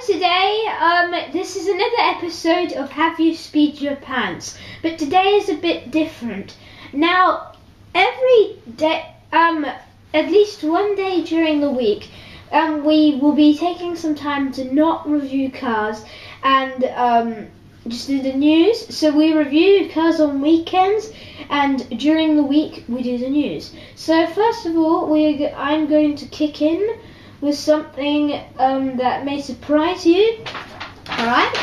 Today, this is another episode of Have You Speed Your Pants, but today is a bit different. Now, every day, at least one day during the week, we will be taking some time to not review cars and just do the news. So we review cars on weekends, and during the week we do the news. So first of all, I'm going to kick in with something that may surprise you. Alright,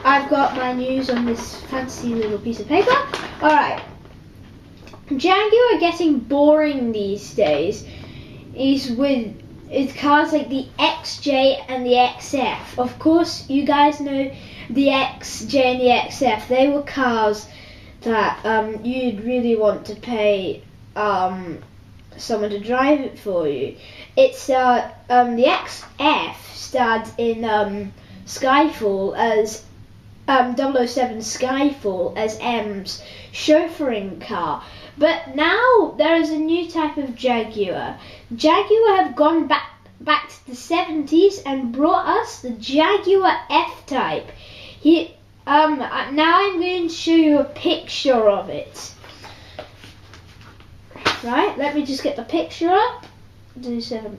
I've got my news on this fancy little piece of paper. Alright, Jaguar getting boring these days is with cars like the XJ and the XF. Of course, you guys know the XJ and the XF. They were cars that you'd really want to pay someone to drive it for you. It's the XF starred in Skyfall as 007 Skyfall as M's chauffeuring car. But now there is a new type of Jaguar. Jaguar have gone back to the 70s and brought us the Jaguar F-Type. Now I'm going to show you a picture of it. Right, let me just get the picture up. Never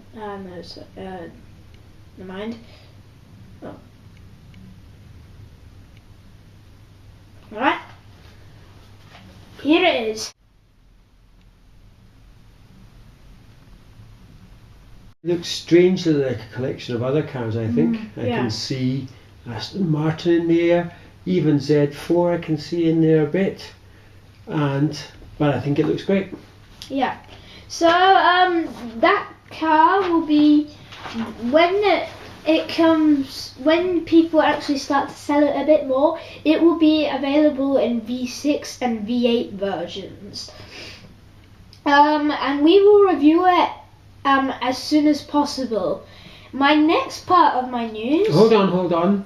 mind. Oh. Alright, here it is. It looks strangely like a collection of other cars, I think. I yeah. can see Aston Martin in there, even Z4 I can see in there a bit, but I think it looks great. Yeah, so that car will be, when people actually start to sell it a bit more, it will be available in V6 and V8 versions. And we will review it as soon as possible. My next part of my news... Hold on.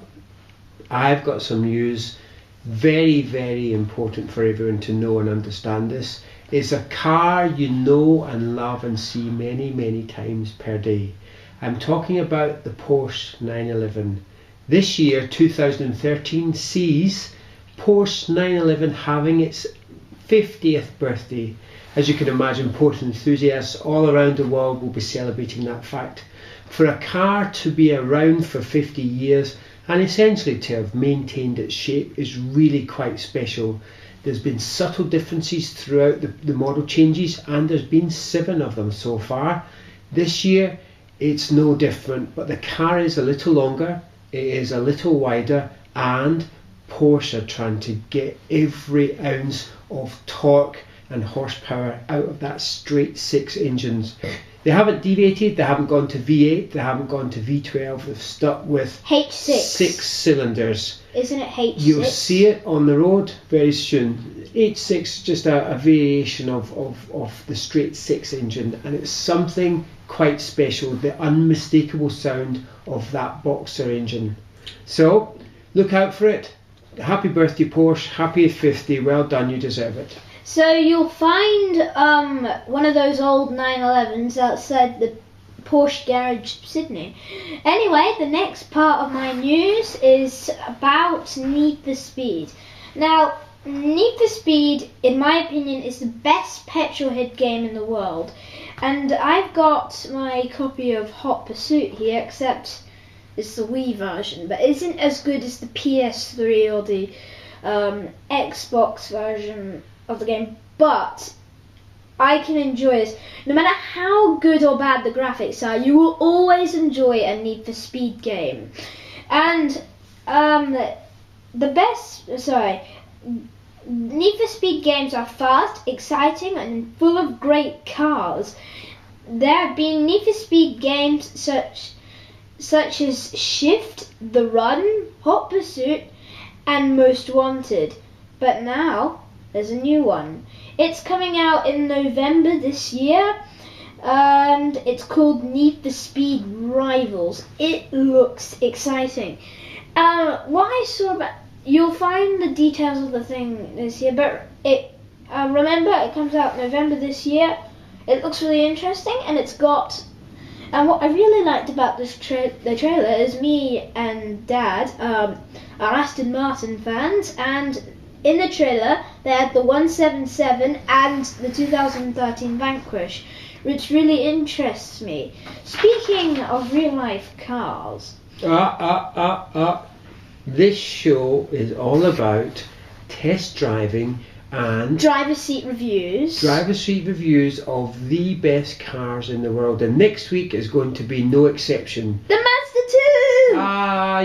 I've got some news, very, very important for everyone to know and understand this. It's a car you know and love and see many, many times per day. I'm talking about the Porsche 911. This year, 2013, sees Porsche 911 having its 50th birthday. As you can imagine, Porsche enthusiasts all around the world will be celebrating that fact. For a car to be around for 50 years and essentially to have maintained its shape is really quite special. There's been subtle differences throughout the model changes, and there's been 7 of them so far. This year it's no different, but the car is a little longer, it is a little wider, and Porsche are trying to get every ounce of torque and horsepower out of that straight 6 engines. They haven't deviated, they haven't gone to V8, they haven't gone to V12, they've stuck with H6. 6 cylinders. Isn't it H6? You'll see it on the road very soon. H6, just a variation of the straight 6 engine, and it's something quite special, the unmistakable sound of that boxer engine. So look out for it. Happy birthday Porsche, happy 50, well done, you deserve it. So you'll find one of those old 911s outside the Porsche garage Sydney. Anyway, the next part of my news is about Need for Speed. Now, Need for Speed, in my opinion, is the best petrol head game in the world. And I've got my copy of Hot Pursuit here, except it's the Wii version, but it isn't as good as the PS3 or the Xbox version of the game, but I can enjoy this. No matter how good or bad the graphics are, you will always enjoy a Need for Speed game. And Need for Speed games are fast, exciting, and full of great cars. There have been Need for Speed games such as Shift, The Run, Hot Pursuit, and Most Wanted. But now there's a new one. It's coming out in November this year, and it's called Need for Speed Rivals. It looks exciting. You'll find the details of the thing this year, but remember, it comes out November this year. It looks really interesting, and it's got And what I really liked about this the trailer is me and Dad are Aston Martin fans, and in the trailer they had the 177 and the 2013 Vanquish, which really interests me. Speaking of real life cars. This show is all about test driving and driver's seat reviews of the best cars in the world, and next week is going to be no exception. The Mazda 2!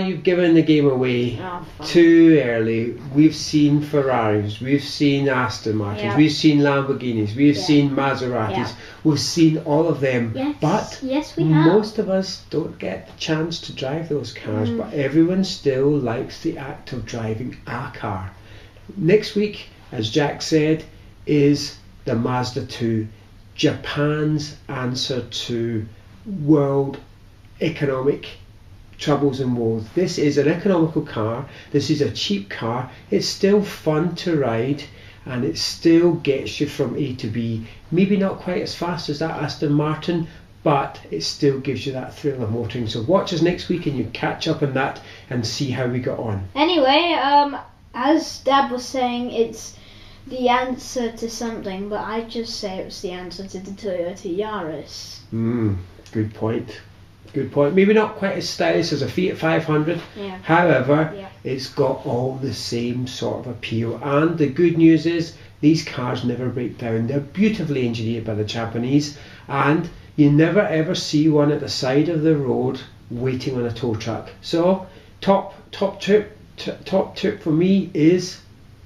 You've given the game away too early. We've seen Ferraris, we've seen Aston Martins, we've seen Lamborghinis, we've seen Maseratis, we've seen all of them, but yes, we have. Most of us don't get the chance to drive those cars, but everyone still likes the act of driving a car. Next week, as Jack said, is the Mazda 2, Japan's answer to world economic troubles and woes. This is an economical car, this is a cheap car, it's still fun to ride, and it still gets you from A to B. Maybe not quite as fast as that Aston Martin, but it still gives you that thrill of motoring. So watch us next week and you catch up on that and see how we got on. Anyway, as Dad was saying, it's the answer to something, but I'd just say it was the answer to the Toyota Yaris. Good point. Good point. Maybe not quite as stylish as a Fiat 500. However, it's got all the same sort of appeal. And the good news is these cars never break down. They're beautifully engineered by the Japanese, and you never ever see one at the side of the road waiting on a tow truck. So top tip for me is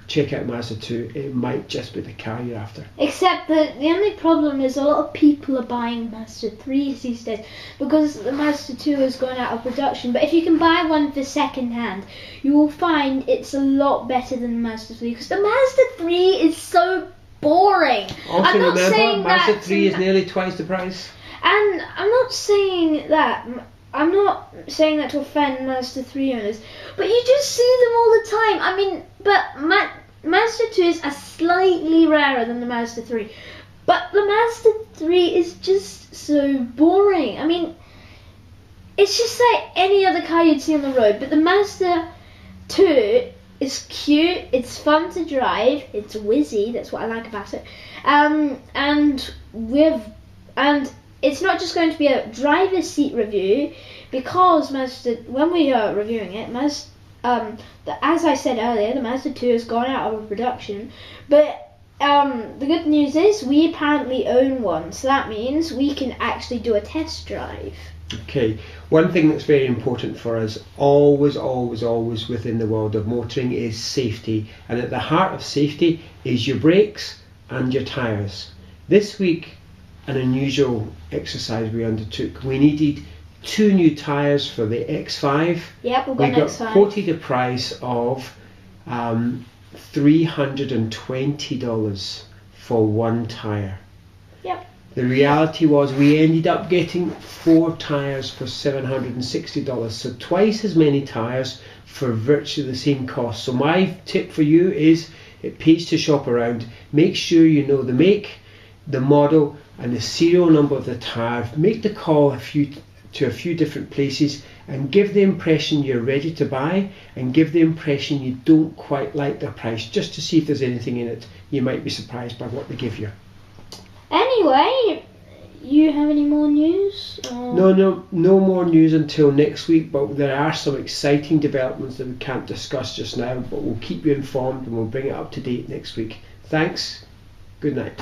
check out Mazda 2. It might just be the car you're after. Except that the only problem is a lot of people are buying Mazda 3s these days because the Mazda 2 is going out of production. But if you can buy one for second hand, you will find it's a lot better than the Mazda 3, because the Mazda 3 is so boring. Also I'm not remember, saying Mazda that 3 is nearly twice the price. And I'm not saying that to offend Mazda 3 owners, but you just see them all the time. I mean, but Mazda 2 is slightly rarer than the Mazda 3, but the Mazda 3 is just so boring. I mean, it's just like any other car you'd see on the road, but the Mazda 2 is cute, it's fun to drive, it's whizzy, that's what I like about it, and it's not just going to be a driver's seat review, because when we are reviewing it, as I said earlier, the Mazda 2 has gone out of production, but the good news is we apparently own one, so that means we can actually do a test drive. Okay, one thing that's very important for us, always within the world of motoring, is safety, and at the heart of safety is your brakes and your tyres. This week, an unusual exercise we undertook. We needed 2 new tyres for the X5. Yep, we got quoted a price of $320 for 1 tyre. Yep. The reality was we ended up getting 4 tyres for $760, so twice as many tyres for virtually the same cost. So my tip for you is, it pays to shop around. Make sure you know the make, the model and the serial number of the tyre. Make the call to a few different places and give the impression you're ready to buy, and give the impression you don't quite like the price, just to see if there's anything in it. You might be surprised by what they give you. Anyway, you have any more news? No more news until next week, but there are some exciting developments that we can't discuss just now, but we'll keep you informed and we'll bring it up to date next week. Thanks. Good night.